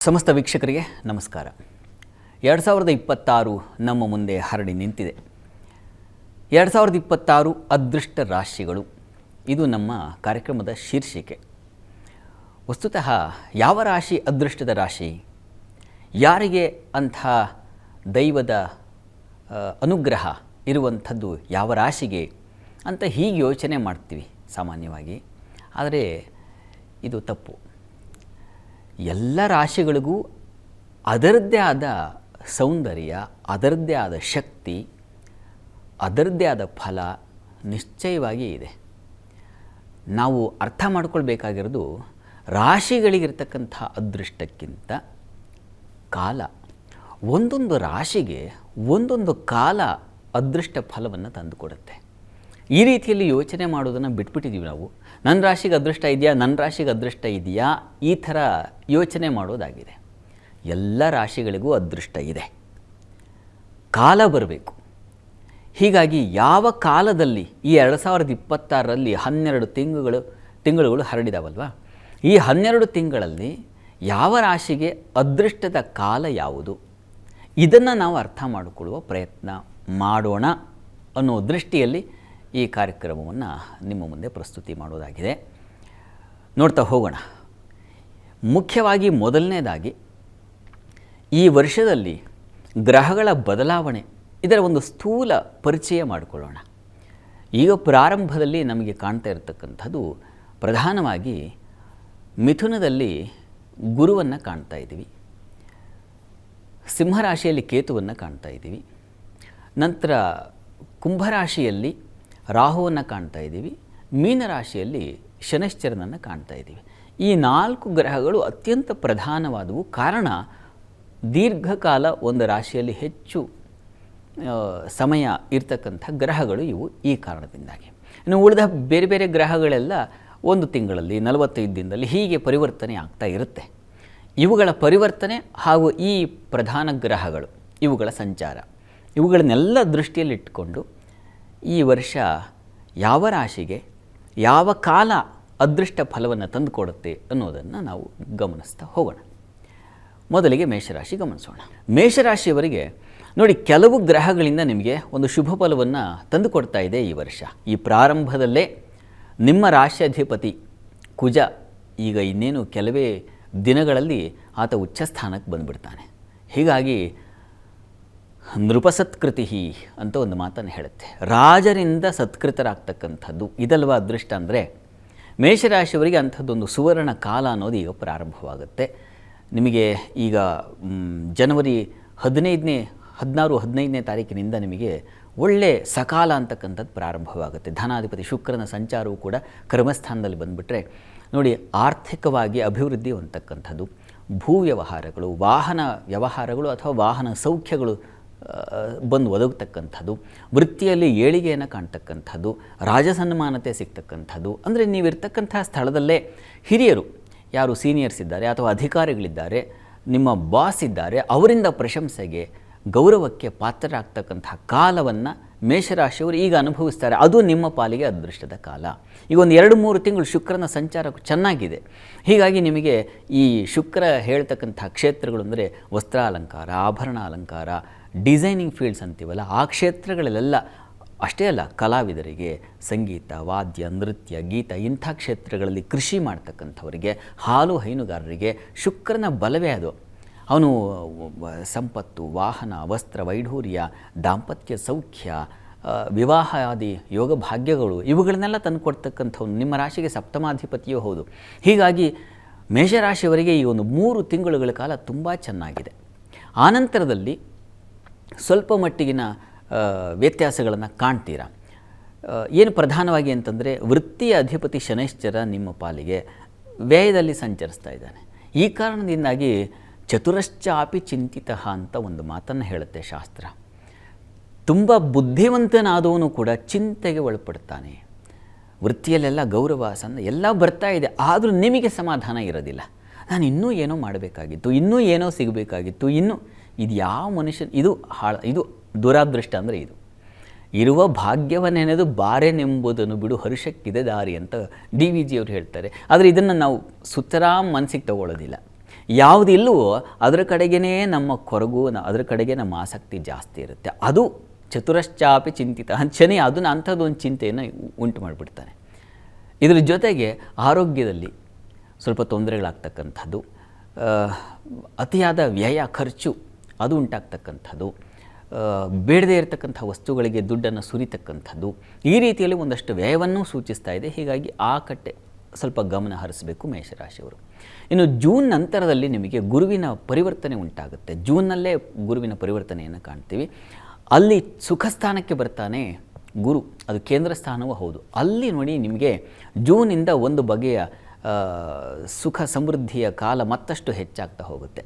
ಸಮಸ್ತ ವೀಕ್ಷಕರಿಗೆ ನಮಸ್ಕಾರ. 2026 ನಮ್ಮ ಮುಂದೆ ಹರಡಿ ನಿಂತಿದೆ. 2026 ಅದೃಷ್ಟ ರಾಶಿಗಳು, ಇದು ನಮ್ಮ ಕಾರ್ಯಕ್ರಮದ ಶೀರ್ಷಿಕೆ. ವಸ್ತುತಃ ಯಾವ ರಾಶಿ ಅದೃಷ್ಟದ ರಾಶಿ, ಯಾರಿಗೆ ಅಂಥ ದೈವದ ಅನುಗ್ರಹ ಇರುವಂಥದ್ದು ಯಾವ ರಾಶಿಗೆ ಅಂತ ಹೀಗೆ ಯೋಚನೆ ಮಾಡ್ತೀವಿ ಸಾಮಾನ್ಯವಾಗಿ. ಆದರೆ ಇದು ತಪ್ಪು. ಎಲ್ಲ ರಾಶಿಗಳಿಗೂ ಅದರದ್ದೇ ಆದ ಸೌಂದರ್ಯ, ಅದರದ್ದೇ ಆದ ಶಕ್ತಿ, ಅದರದ್ದೇ ಆದ ಫಲ ನಿಶ್ಚಯವಾಗಿ ಇದೆ. ನಾವು ಅರ್ಥ ಮಾಡ್ಕೊಳ್ಬೇಕಾಗಿರೋದು ರಾಶಿಗಳಿಗಿರ್ತಕ್ಕಂಥ ಅದೃಷ್ಟಕ್ಕಿಂತ ಕಾಲ. ಒಂದೊಂದು ರಾಶಿಗೆ ಒಂದೊಂದು ಕಾಲ ಅದೃಷ್ಟ ಫಲವನ್ನು ತಂದುಕೊಡುತ್ತೆ. ಈ ರೀತಿಯಲ್ಲಿ ಯೋಚನೆ ಮಾಡೋದನ್ನು ಬಿಟ್ಬಿಟ್ಟಿದ್ದೀವಿ ನಾವು. ನನ್ನ ರಾಶಿಗೆ ಅದೃಷ್ಟ ಇದೆಯಾ, ನನ್ನ ರಾಶಿಗೆ ಅದೃಷ್ಟ ಇದೆಯಾ, ಈ ಥರ ಯೋಚನೆ ಮಾಡೋದಾಗಿದೆ. ಎಲ್ಲ ರಾಶಿಗಳಿಗೂ ಅದೃಷ್ಟ ಇದೆ, ಕಾಲ ಬರಬೇಕು. ಹೀಗಾಗಿ ಯಾವ ಕಾಲದಲ್ಲಿ ಈ 2026ರಲ್ಲಿ 12 ತಿಂಗಳುಗಳು ಹರಡಿದಾವಲ್ವ, ಈ 12 ತಿಂಗಳಲ್ಲಿ ಯಾವ ರಾಶಿಗೆ ಅದೃಷ್ಟದ ಕಾಲ ಯಾವುದು, ಇದನ್ನು ನಾವು ಅರ್ಥ ಮಾಡಿಕೊಳ್ಳುವ ಪ್ರಯತ್ನ ಮಾಡೋಣ ಅನ್ನೋ ದೃಷ್ಟಿಯಲ್ಲಿ ಈ ಕಾರ್ಯಕ್ರಮವನ್ನು ನಿಮ್ಮ ಮುಂದೆ ಪ್ರಸ್ತುತಿ ಮಾಡೋದಾಗಿದೆ. ನೋಡ್ತಾ ಹೋಗೋಣ. ಮುಖ್ಯವಾಗಿ ಮೊದಲನೇದಾಗಿ ಈ ವರ್ಷದಲ್ಲಿ ಗ್ರಹಗಳ ಬದಲಾವಣೆ, ಇದರ ಒಂದು ಸ್ಥೂಲ ಪರಿಚಯ ಮಾಡಿಕೊಳ್ಳೋಣ. ಈಗ ಪ್ರಾರಂಭದಲ್ಲಿ ನಮಗೆ ಕಾಣ್ತಾ ಇರತಕ್ಕಂಥದ್ದು ಪ್ರಧಾನವಾಗಿ ಮಿಥುನದಲ್ಲಿ ಗುರುವನ್ನು ಕಾಣ್ತಾ ಇದ್ದೀವಿ, ಸಿಂಹರಾಶಿಯಲ್ಲಿ ಕೇತುವನ್ನು ಕಾಣ್ತಾ ಇದ್ದೀವಿ, ನಂತರ ಕುಂಭರಾಶಿಯಲ್ಲಿ ರಾಹುವನ್ನು ಕಾಣ್ತಾ ಇದ್ದೀವಿ, ಮೀನರಾಶಿಯಲ್ಲಿ ಶನೈಶ್ಚರನನ್ನು ಕಾಣ್ತಾ ಇದ್ದೀವಿ. ಈ 4 ಗ್ರಹಗಳು ಅತ್ಯಂತ ಪ್ರಧಾನವಾದವು. ಕಾರಣ, ದೀರ್ಘಕಾಲ ಒಂದು ರಾಶಿಯಲ್ಲಿ ಹೆಚ್ಚು ಸಮಯ ಇರ್ತಕ್ಕಂಥ ಗ್ರಹಗಳು ಇವು. ಈ ಕಾರಣದಿಂದಾಗಿ ಇನ್ನು ಉಳಿದ ಬೇರೆ ಬೇರೆ ಗ್ರಹಗಳೆಲ್ಲ 1 ತಿಂಗಳಲ್ಲಿ 45 ದಿನದಲ್ಲಿ ಹೀಗೆ ಪರಿವರ್ತನೆ ಆಗ್ತಾ ಇರುತ್ತೆ. ಇವುಗಳ ಪರಿವರ್ತನೆ ಹಾಗೂ ಈ ಪ್ರಧಾನ ಗ್ರಹಗಳು ಇವುಗಳ ಸಂಚಾರ, ಇವುಗಳನ್ನೆಲ್ಲ ದೃಷ್ಟಿಯಲ್ಲಿಟ್ಟುಕೊಂಡು ಈ ವರ್ಷ ಯಾವ ರಾಶಿಗೆ ಯಾವ ಕಾಲ ಅದೃಷ್ಟ ಫಲವನ್ನು ತಂದುಕೊಡುತ್ತೆ ಅನ್ನೋದನ್ನು ನಾವು ಗಮನಿಸ್ತಾ ಹೋಗೋಣ. ಮೊದಲಿಗೆ ಮೇಷರಾಶಿ ಗಮನಿಸೋಣ. ಮೇಷರಾಶಿಯವರಿಗೆ ನೋಡಿ, ಕೆಲವು ಗ್ರಹಗಳಿಂದ ನಿಮಗೆ ಒಂದು ಶುಭ ಫಲವನ್ನು ತಂದುಕೊಡ್ತಾ ಇದೆ ಈ ವರ್ಷ. ಈ ಪ್ರಾರಂಭದಲ್ಲೇ ನಿಮ್ಮ ರಾಶ್ಯಾಧಿಪತಿ ಕುಜ ಈಗ ಇನ್ನೇನು ಕೆಲವೇ ದಿನಗಳಲ್ಲಿ ಆತ ಉಚ್ಚಸ್ಥಾನಕ್ಕೆ ಬಂದುಬಿಡ್ತಾನೆ. ಹೀಗಾಗಿ ನೃಪಸತ್ಕೃತಿ ಅಂತ ಒಂದು ಮಾತನ್ನು ಹೇಳುತ್ತೆ. ರಾಜರಿಂದ ಸತ್ಕೃತರಾಗ್ತಕ್ಕಂಥದ್ದು ಇದಲ್ವ ಅದೃಷ್ಟ ಅಂದರೆ. ಮೇಷರಾಶಿಯವರಿಗೆ ಅಂಥದ್ದೊಂದು ಸುವರ್ಣ ಕಾಲ ಅನ್ನೋದು ಈಗ ಪ್ರಾರಂಭವಾಗುತ್ತೆ. ನಿಮಗೆ ಈಗ ಜನವರಿ 16-15ನೇ ತಾರೀಕಿನಿಂದ ನಿಮಗೆ ಒಳ್ಳೆ ಸಕಾಲ ಅಂತಕ್ಕಂಥದ್ದು ಪ್ರಾರಂಭವಾಗುತ್ತೆ. ಧನಾಧಿಪತಿ ಶುಕ್ರನ ಸಂಚಾರವು ಕೂಡ ಕರ್ಮಸ್ಥಾನದಲ್ಲಿ ಬಂದುಬಿಟ್ರೆ ನೋಡಿ, ಆರ್ಥಿಕವಾಗಿ ಅಭಿವೃದ್ಧಿ ಹೊಂದತಕ್ಕಂಥದ್ದು, ಭೂ ವ್ಯವಹಾರಗಳು, ವಾಹನ ವ್ಯವಹಾರಗಳು ಅಥವಾ ವಾಹನ ಸೌಖ್ಯಗಳು ಬಂದು ಒದಗತಕ್ಕಂಥದ್ದು, ವೃತ್ತಿಯಲ್ಲಿ ಏಳಿಗೆಯನ್ನು ಕಾಣ್ತಕ್ಕಂಥದ್ದು, ರಾಜಸನ್ಮಾನತೆ ಸಿಗ್ತಕ್ಕಂಥದ್ದು. ಅಂದರೆ ನೀವಿರ್ತಕ್ಕಂಥ ಸ್ಥಳದಲ್ಲೇ ಹಿರಿಯರು, ಯಾರು ಸೀನಿಯರ್ಸ್ ಇದ್ದಾರೆ ಅಥವಾ ಅಧಿಕಾರಿಗಳಿದ್ದಾರೆ, ನಿಮ್ಮ ಬಾಸ್ ಇದ್ದಾರೆ, ಅವರಿಂದ ಪ್ರಶಂಸೆಗೆ ಗೌರವಕ್ಕೆ ಪಾತ್ರರಾಗ್ತಕ್ಕಂಥ ಕಾಲವನ್ನು ಮೇಷರಾಶಿಯವರು ಈಗ ಅನುಭವಿಸ್ತಾರೆ. ಅದು ನಿಮ್ಮ ಪಾಲಿಗೆ ಅದೃಷ್ಟದ ಕಾಲ. ಈಗ ಒಂದು 2-3 ತಿಂಗಳು ಶುಕ್ರನ ಸಂಚಾರ ಚೆನ್ನಾಗಿದೆ. ಹೀಗಾಗಿ ನಿಮಗೆ ಈ ಶುಕ್ರ ಹೇಳ್ತಕ್ಕಂಥ ಕ್ಷೇತ್ರಗಳು ಅಂದರೆ ವಸ್ತ್ರಾಲಂಕಾರ, ಆಭರಣ ಅಲಂಕಾರ, ಡಿಸೈನಿಂಗ್ ಫೀಲ್ಡ್ಸ್ ಅಂತೀವಲ್ಲ, ಆ ಕ್ಷೇತ್ರಗಳಲ್ಲೆಲ್ಲ ಅಷ್ಟೇ ಅಲ್ಲ, ಕಲಾವಿದರಿಗೆ, ಸಂಗೀತ, ವಾದ್ಯ, ನೃತ್ಯ, ಗೀತ ಇಂಥ ಕ್ಷೇತ್ರಗಳಲ್ಲಿ ಕೃಷಿ ಮಾಡ್ತಕ್ಕಂಥವರಿಗೆ, ಹಾಲು ಹೈನುಗಾರರಿಗೆ ಶುಕ್ರನ ಬಲವೇ ಅದು. ಅವನು ಸಂಪತ್ತು, ವಾಹನ, ವಸ್ತ್ರ, ವೈಢೂರ್ಯ, ದಾಂಪತ್ಯ ಸೌಖ್ಯ, ವಿವಾಹ ಆದಿ ಯೋಗ ಭಾಗ್ಯಗಳು ಇವುಗಳನ್ನೆಲ್ಲ ತಂದುಕೊಡ್ತಕ್ಕಂಥವ್ನು. ನಿಮ್ಮ ರಾಶಿಗೆ ಸಪ್ತಮಾಧಿಪತಿಯೂ ಹೌದು. ಹೀಗಾಗಿ ಮೇಷರಾಶಿಯವರಿಗೆ ಈ ಒಂದು 3 ತಿಂಗಳುಗಳ ಕಾಲ ತುಂಬ ಚೆನ್ನಾಗಿದೆ. ಆನಂತರದಲ್ಲಿ ಸ್ವಲ್ಪ ಮಟ್ಟಿಗಿನ ವ್ಯತ್ಯಾಸಗಳನ್ನು ಕಾಣ್ತೀರಾ. ಏನು ಪ್ರಧಾನವಾಗಿ ಅಂತಂದರೆ, ವೃತ್ತಿಯ ಅಧಿಪತಿ ಶನೈಶ್ಚರ ನಿಮ್ಮ ಪಾಲಿಗೆ ವ್ಯಯದಲ್ಲಿ ಸಂಚರಿಸ್ತಾ ಇದ್ದಾನೆ. ಈ ಕಾರಣದಿಂದಾಗಿ ಚತುರಶ್ಚಾಪಿ ಚಿಂತಿತ ಅಂತ ಒಂದು ಮಾತನ್ನು ಹೇಳುತ್ತೆ ಶಾಸ್ತ್ರ. ತುಂಬ ಬುದ್ಧಿವಂತನಾದವನು ಕೂಡ ಚಿಂತೆಗೆ ಒಳಪಡ್ತಾನೆ. ವೃತ್ತಿಯಲ್ಲೆಲ್ಲ ಗೌರವ ಎಲ್ಲ ಬರ್ತಾ ಇದೆ, ಆದರೂ ನಿಮಗೆ ಸಮಾಧಾನ ಇರೋದಿಲ್ಲ. ನಾನು ಇನ್ನೂ ಏನೋ ಮಾಡಬೇಕಾಗಿತ್ತು, ಇನ್ನೂ ಏನೋ ಸಿಗಬೇಕಾಗಿತ್ತು, ಇದು ಯಾವ ಮನುಷ್ಯನ ಇದು ದುರಾದೃಷ್ಟ ಅಂದರೆ ಇದು. ಇರುವ ಭಾಗ್ಯವನ್ನೆನೆದು ಬಾರೆನೆಂಬುದನ್ನು ಬಿಡು ಹರುಷಕ್ಕಿದೆ ದಾರಿ ಅಂತ ಡಿ ವಿ ಜಿಯವರು ಹೇಳ್ತಾರೆ. ಆದರೆ ಇದನ್ನು ನಾವು ಸುತರಾಮ್ ಮನಸ್ಸಿಗೆ ತಗೊಳ್ಳೋದಿಲ್ಲ. ಯಾವುದು ಇಲ್ಲವೋ ಅದರ ಕಡೆಗೇ ನಮ್ಮ ಕೊರಗು, ಅದರ ಕಡೆಗೆ ನಮ್ಮ ಆಸಕ್ತಿ ಜಾಸ್ತಿ ಇರುತ್ತೆ. ಅದು ಚತುರಶ್ಚಾಪಿ ಚಿಂತಿತ, ಶನಿ ಅದನ್ನು ಅಂಥದ್ದೊಂದು ಚಿಂತೆಯನ್ನು ಉಂಟು ಮಾಡಿಬಿಡ್ತಾನೆ. ಇದರ ಜೊತೆಗೆ ಆರೋಗ್ಯದಲ್ಲಿ ಸ್ವಲ್ಪ ತೊಂದರೆಗಳಾಗ್ತಕ್ಕಂಥದ್ದು, ಅತಿಯಾದ ವ್ಯಯ ಖರ್ಚು ಅದು ಉಂಟಾಗ್ತಕ್ಕಂಥದ್ದು, ಬೇಡದೇ ಇರತಕ್ಕಂಥ ವಸ್ತುಗಳಿಗೆ ದುಡ್ಡನ್ನು ಸುರಿತಕ್ಕಂಥದ್ದು, ಈ ರೀತಿಯಲ್ಲಿ ಒಂದಷ್ಟು ವ್ಯಯವನ್ನು ಸೂಚಿಸ್ತಾ ಇದೆ. ಹೀಗಾಗಿ ಆ ಕಟ್ಟೆ ಸ್ವಲ್ಪ ಗಮನ ಹರಿಸಬೇಕು ಮೇಷರಾಶಿಯವರು. ಇನ್ನು ಜೂನ್ ನಂತರದಲ್ಲಿ ನಿಮಗೆ ಗುರುವಿನ ಪರಿವರ್ತನೆ ಉಂಟಾಗುತ್ತೆ. ಜೂನ್ನಲ್ಲೇ ಗುರುವಿನ ಪರಿವರ್ತನೆಯನ್ನು ಕಾಣ್ತೀವಿ. ಅಲ್ಲಿ ಸುಖ ಸ್ಥಾನಕ್ಕೆ ಬರ್ತಾನೆ ಗುರು, ಅದು ಕೇಂದ್ರ ಸ್ಥಾನವೂ ಹೌದು. ಅಲ್ಲಿ ನೋಡಿ ನಿಮಗೆ ಜೂನಿಂದ ಒಂದು ಬಗೆಯ ಸುಖ ಸಮೃದ್ಧಿಯ ಕಾಲ ಮತ್ತಷ್ಟು ಹೆಚ್ಚಾಗ್ತಾ ಹೋಗುತ್ತೆ.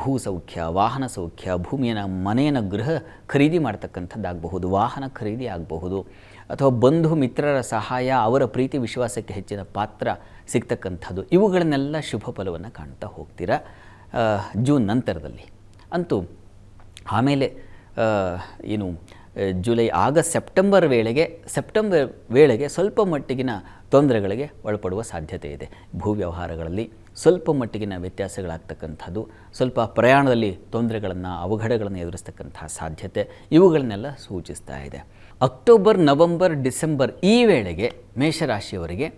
ಭೂ ಸೌಖ್ಯ, ವಾಹನ ಸೌಖ್ಯ, ಭೂಮಿಯನ್ನು ಮನೆಯನ್ನು ಗೃಹ ಖರೀದಿ ಮಾಡ್ತಕ್ಕಂಥದ್ದಾಗಬಹುದು, ವಾಹನ ಖರೀದಿ ಆಗಬಹುದು, ಅಥವಾ ಬಂಧು ಮಿತ್ರರ ಸಹಾಯ, ಅವರ ಪ್ರೀತಿ ವಿಶ್ವಾಸಕ್ಕೆ ಹೆಚ್ಚಿನ ಪಾತ್ರ ಸಿಗ್ತಕ್ಕಂಥದ್ದು, ಇವುಗಳನ್ನೆಲ್ಲ ಶುಭ ಫಲವನ್ನು ಕಾಣ್ತಾ ಹೋಗ್ತೀರಾ ಜೂನ್ ನಂತರದಲ್ಲಿ. ಅಂತೂ ಆಮೇಲೆ ಏನು ಜುಲೈ, ಆಗಸ್ಟ್, ಸೆಪ್ಟೆಂಬರ್ ವೇಳೆಗೆ ಸ್ವಲ್ಪ ಮಟ್ಟಿಗಿನ ತೊಂದರೆಗಳಿಗೆ ಒಳಪಡುವ ಸಾಧ್ಯತೆ ಇದೆ. ಭೂ ವ್ಯವಹಾರಗಳಲ್ಲಿ ಸ್ವಲ್ಪ ಮಟ್ಟಿಗಿನ ವ್ಯತ್ಯಾಸಗಳಾಗ್ತಕ್ಕಂಥದ್ದು, ಸ್ವಲ್ಪ ಪ್ರಯಾಣದಲ್ಲಿ ತೊಂದರೆಗಳನ್ನು, ಅವಘಡಗಳನ್ನು ಎದುರಿಸ್ತಕ್ಕಂಥ ಸಾಧ್ಯತೆ, ಇವುಗಳನ್ನೆಲ್ಲ ಸೂಚಿಸ್ತಾ ಇದೆ. ಅಕ್ಟೋಬರ್, ನವಂಬರ್, ಡಿಸೆಂಬರ್ ಈ ವೇಳೆಗೆ ಮೇಷರಾಶಿಯವರಿಗೆ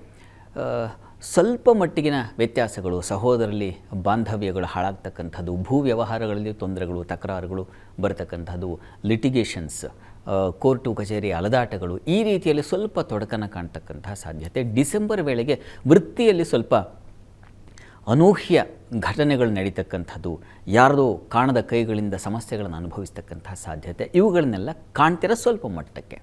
ಸ್ವಲ್ಪ ಮಟ್ಟಿಗಿನ ವ್ಯತ್ಯಾಸಗಳು, ಸಹೋದರರಲ್ಲಿ ಬಾಂಧವ್ಯಗಳು ಹಾಳಾಗ್ತಕ್ಕಂಥದ್ದು, ಭೂ ವ್ಯವಹಾರಗಳಲ್ಲಿ ತೊಂದರೆಗಳು, ತಕರಾರುಗಳು ಬರತಕ್ಕಂಥದ್ದು, ಲಿಟಿಗೇಷನ್ಸ್, ಕೋರ್ಟು ಕಚೇರಿ ಅಲದಾಟಗಳು, ಈ ರೀತಿಯಲ್ಲಿ ಸ್ವಲ್ಪ ತೊಡಕನ್ನು ಕಾಣ್ತಕ್ಕಂತಹ ಸಾಧ್ಯತೆ. ಡಿಸೆಂಬರ್ ವೇಳೆಗೆ ವೃತ್ತಿಯಲ್ಲಿ ಸ್ವಲ್ಪ ಅನೂಹ್ಯ ಘಟನೆಗಳು ನಡೀತಕ್ಕಂಥದ್ದು, ಯಾರದೋ ಕಾಣದ ಕೈಗಳಿಂದ ಸಮಸ್ಯೆಗಳನ್ನು ಅನುಭವಿಸ್ತಕ್ಕಂತಹ ಸಾಧ್ಯತೆ, ಇವುಗಳನ್ನೆಲ್ಲ ಕಾಣ್ತಿರೋ ಸ್ವಲ್ಪ ಮಟ್ಟಕ್ಕೆ.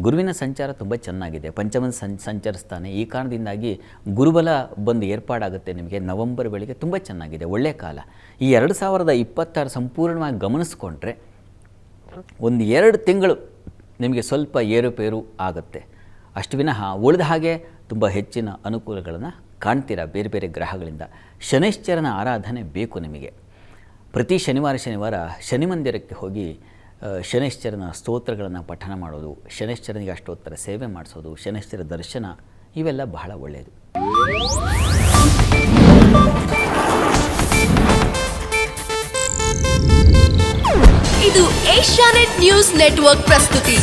ಗುರುವಿನ ಸಂಚಾರ ತುಂಬ ಚೆನ್ನಾಗಿದೆ, ಪಂಚಮ ಸಂಚರಿಸ್ತಾನೆ. ಈ ಕಾರಣದಿಂದಾಗಿ ಗುರುಬಲ ಬಂದು ಏರ್ಪಾಡಾಗುತ್ತೆ ನಿಮಗೆ. ನವಂಬರ್ ವೇಳೆಗೆ ತುಂಬ ಚೆನ್ನಾಗಿದೆ, ಒಳ್ಳೆಯ ಕಾಲ. ಈ 2026 ಸಂಪೂರ್ಣವಾಗಿ ಗಮನಿಸ್ಕೊಂಡ್ರೆ ಒಂದು 2 ತಿಂಗಳು ನಿಮಗೆ ಸ್ವಲ್ಪ ಏರುಪೇರು ಆಗುತ್ತೆ. ಅಷ್ಟು ವಿನಃ ಉಳಿದ ಹಾಗೆ ತುಂಬ ಹೆಚ್ಚಿನ ಅನುಕೂಲಗಳನ್ನು ಕಾಣ್ತೀರಾ ಬೇರೆ ಬೇರೆ ಗ್ರಹಗಳಿಂದ. ಶನೈಶ್ಚರನ ಆರಾಧನೆ ಬೇಕು ನಿಮಗೆ. ಪ್ರತಿ ಶನಿವಾರ ಶನಿ ಮಂದಿರಕ್ಕೆ ಹೋಗಿ ಶನೈಶ್ಚರನ ಸ್ತೋತ್ರಗಳನ್ನು ಪಠನ ಮಾಡೋದು, ಶನೈಶ್ಚರನಿಗೆ ಅಷ್ಟೋತ್ತರ ಸೇವೆ ಮಾಡಿಸೋದು, ಶನೈಶ್ಚರ ದರ್ಶನ, ಇವೆಲ್ಲ ಬಹಳ ಒಳ್ಳೆಯದು. ಇದು ಏಷ್ಯಾನೆಟ್ ನ್ಯೂಸ್ ನೆಟ್ವರ್ಕ್ ಪ್ರಸ್ತುತಿ.